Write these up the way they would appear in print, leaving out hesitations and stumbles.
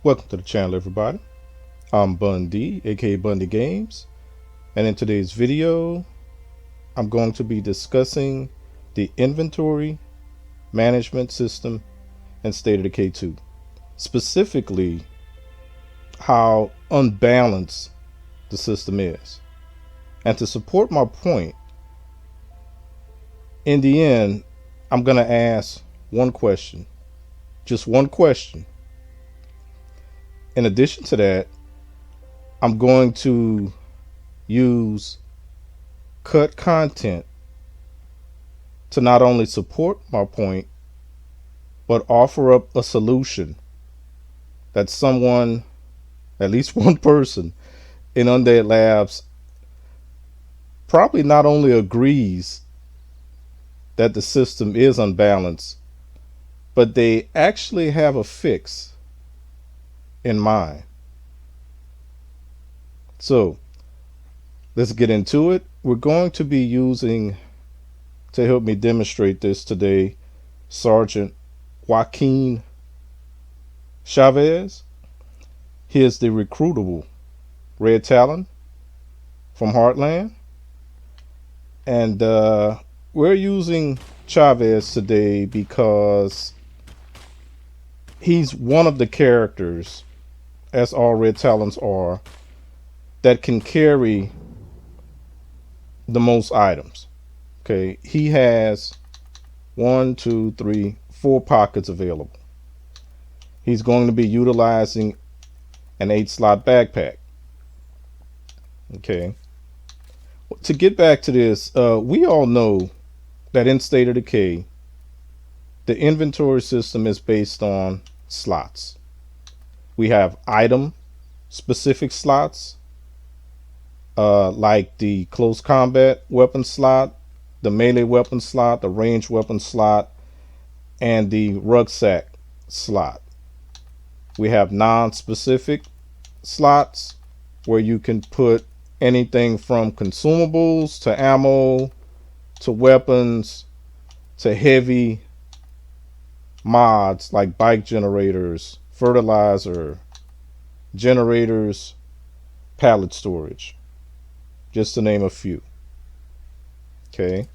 Welcome to the channel, everybody. I'm Bundy, aka Bundy Games, and in today's video, I'm going to be discussing the inventory management system in State of Decay 2. Specifically, how unbalanced the system is. And to support my point, in the end, I'm going to ask one question. Just one question. In addition to that, I'm going to use cut content to not only support my point, but offer up a solution that someone, at least one person in Undead Labs, probably not only agrees that the system is unbalanced, but they actually have a fix in mind. So let's get into it. We're going to be using, to help me demonstrate this today, Sergeant Joaquin Chavez. He is the recruitable Red Talon from Heartland. And we're using Chavez today because he's one of the characters, as all Red Talons are, that can carry the most items. Okay, he has 1, 2, 3, 4 pockets available. He's going to be utilizing an 8-slot backpack. Okay, to get back to this, we all know that in State of Decay, the inventory system is based on slots. We have item specific slots, like the close combat weapon slot, the melee weapon slot, the ranged weapon slot, and the rucksack slot. We have non-specific slots where you can put anything from consumables to ammo to weapons to heavy mods like bike generators, fertilizer, generators, pallet storage, just to name a few. Okay.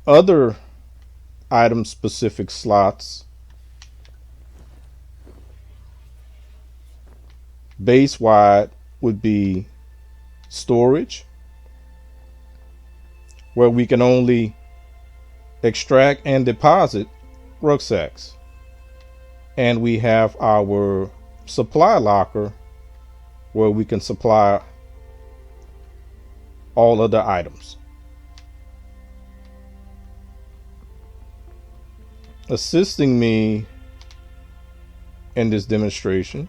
Other item specific slots, base wide, would be storage, where we can only extract and deposit rucksacks. And we have our supply locker, where we can supply all other items. Assisting me in this demonstration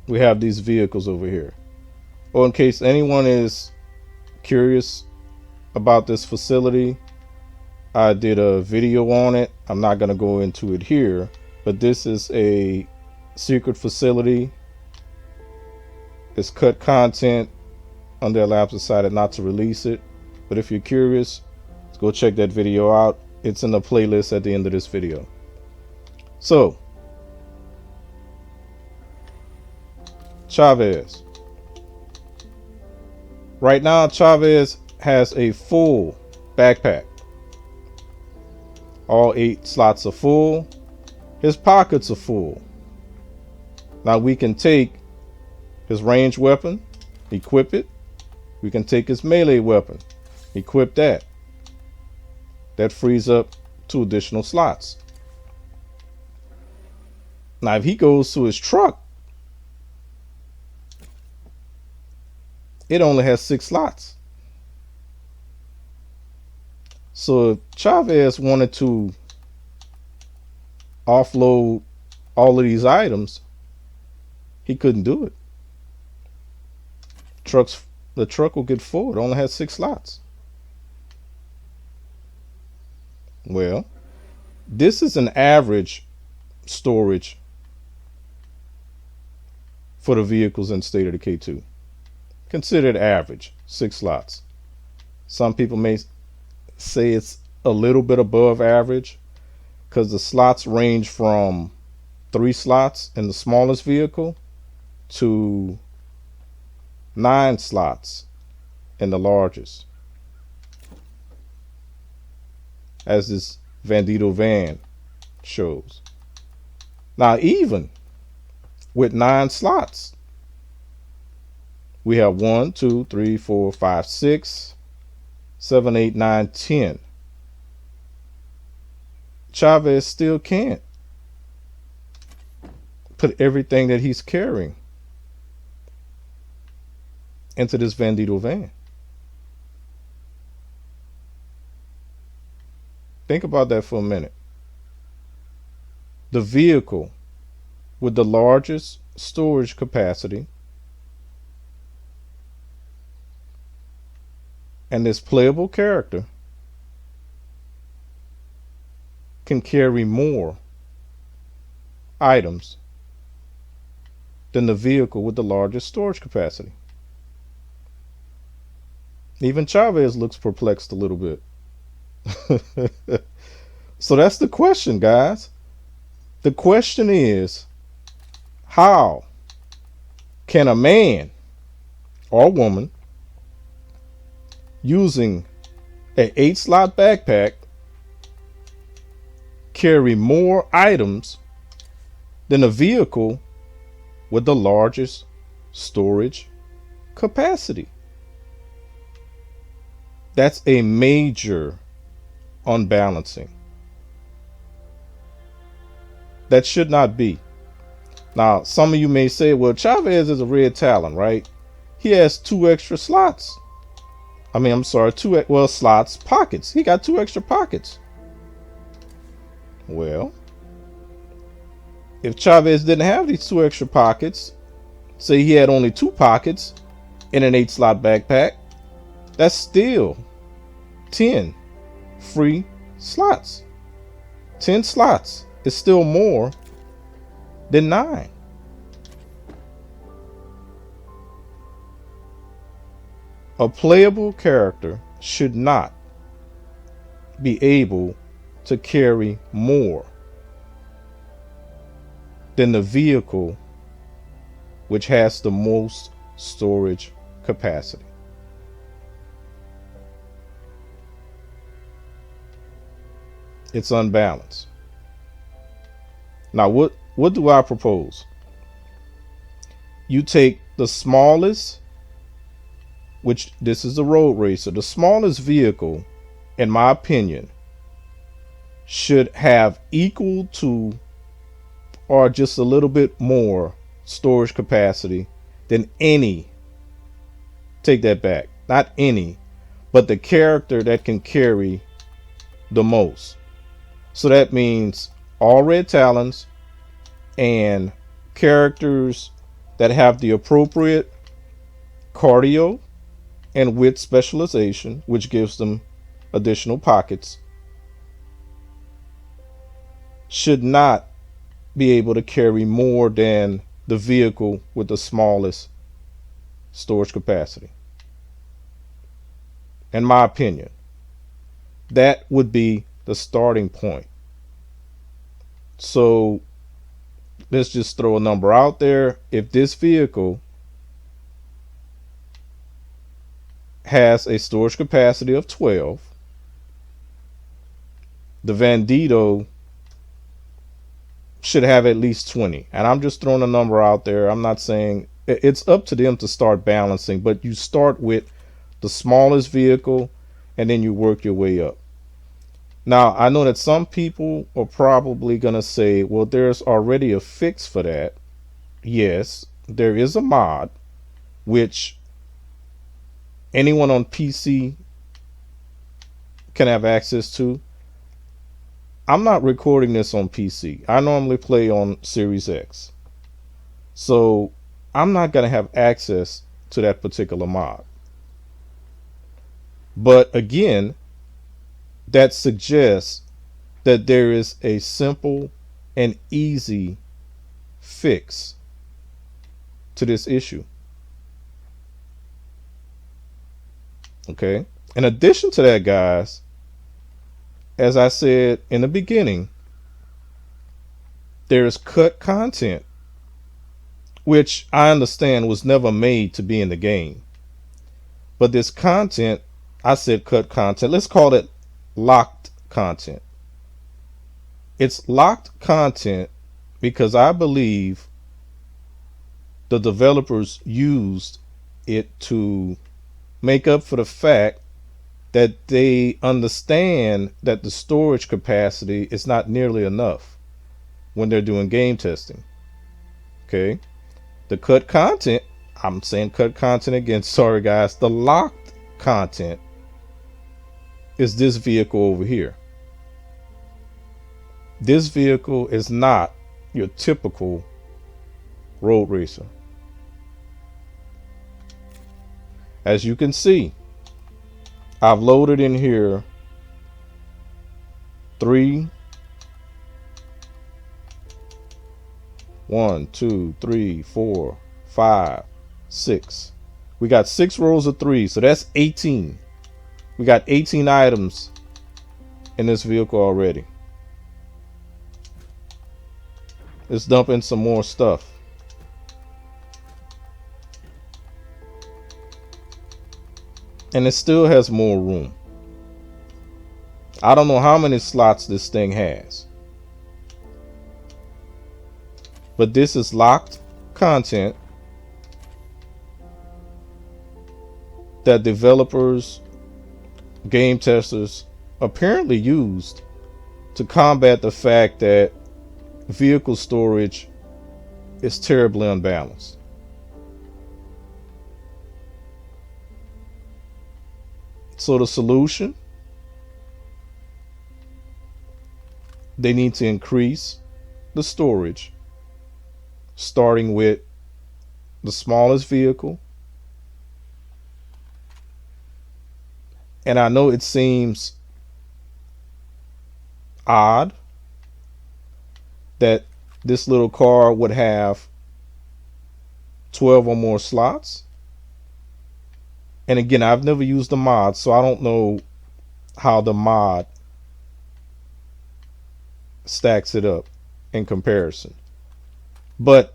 we have these vehicles over here. Well, in case anyone is curious about this facility, I did a video on it. I'm not going to go into it here, but this is a secret facility. It's cut content. Undead Labs decided not to release it, but if you're curious, let's go check that video out. It's in the playlist at the end of this video. So, Chavez. Right now, Chavez has a full backpack. All 8 slots are full. His pockets are full. Now we can take his ranged weapon, equip it. We can take his melee weapon, equip that. That frees up 2 additional slots. Now if he goes to his truck, it only has 6 slots. So if Chavez wanted to offload all of these items, he couldn't do it. The truck will get full. It only has 6 slots. Well, this is an average storage for the vehicles in State of Decay 2. Considered average, 6 slots. Some people may say it's a little bit above average because the slots range from 3 slots in the smallest vehicle to 9 slots in the largest, as this Bandito van shows. Now, even with 9 slots, we have 1, 2, 3, 4, 5, 6, 7, 8, 9, 10. Chavez still can't put everything that he's carrying into this Bandito van. Think about that for a minute. The vehicle with the largest storage capacity and this playable character can carry more items than the vehicle with the largest storage capacity. Even Chavez looks perplexed a little bit. So that's the question, guys. The question is, how can a man or woman using an 8-slot backpack carry more items than a vehicle with the largest storage capacity? That's a major unbalancing. That should not be. Now, some of you may say, well, Chavez is a red talent, right? He has 2 extra slots. Slots, pockets. He got 2 extra pockets. Well, if Chavez didn't have these 2 extra pockets, say he had only 2 pockets in an 8-slot backpack, that's still 10 free slots. 10 slots is still more than 9. A playable character should not be able to carry more than the vehicle which has the most storage capacity. It's unbalanced. Now, what do I propose? You take the smallest, which this is a road racer, the smallest vehicle, in my opinion, should have equal to or just a little bit more storage capacity than any, take that back, not any, but the character that can carry the most. So that means all red talons and characters that have the appropriate cardio and wit specialization, which gives them additional pockets, should not be able to carry more than the vehicle with the smallest storage capacity. In my opinion, that would be the starting point. So let's just throw a number out there. If this vehicle has a storage capacity of 12, the Bandito should have at least 20. And I'm just throwing a number out there. I'm not saying, it's up to them to start balancing, but you start with the smallest vehicle and then you work your way up. Now, I know that some people are probably going to say, well, there's already a fix for that. Yes, there is a mod, which anyone on PC can have access to. I'm not recording this on PC. I normally play on Series X. So I'm not going to have access to that particular mod. But again, that suggests that there is a simple and easy fix to this issue. Okay. In addition to that, guys, as I said in the beginning, there's cut content, which I understand was never made to be in the game. But this content, I said cut content, let's call it locked content. It's locked content because I believe the developers used it to make up for the fact that they understand that the storage capacity is not nearly enough when they're doing game testing. Okay? The cut content, I'm saying cut content again, sorry guys, the locked content is this vehicle over here. This vehicle is not your typical road racer. As you can see, I've loaded in here 3, 1, 2, 3, 4, 5, 6. We got 6 rows of 3, so that's 18. We got 18 items in this vehicle already. Let's dump in some more stuff. And it still has more room. I don't know how many slots this thing has. But this is locked content that developers, game testers apparently used to combat the fact that vehicle storage is terribly unbalanced. So the solution, they need to increase the storage, starting with the smallest vehicle. And I know it seems odd that this little car would have 12 or more slots. And again, I've never used the mod, so I don't know how the mod stacks it up in comparison. But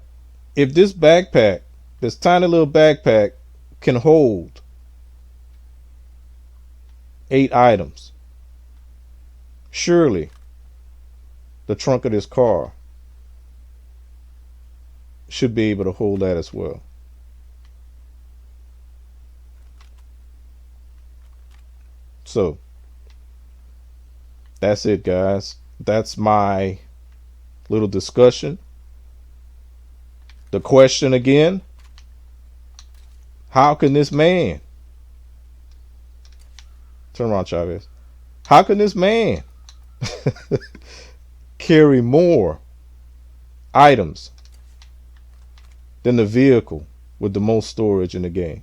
if this backpack, this tiny little backpack, can hold 8 items, surely the trunk of this car should be able to hold that as well. So that's it, guys. That's my little discussion. The question again, how can this man, turn around, Chavez, how can this man carry more items than the vehicle with the most storage in the game?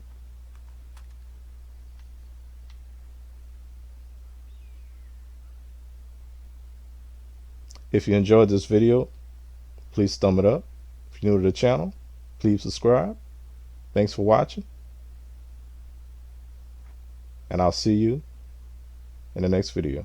If you enjoyed this video, please thumb it up. If you're new to the channel, please subscribe. Thanks for watching. And I'll see you in the next video.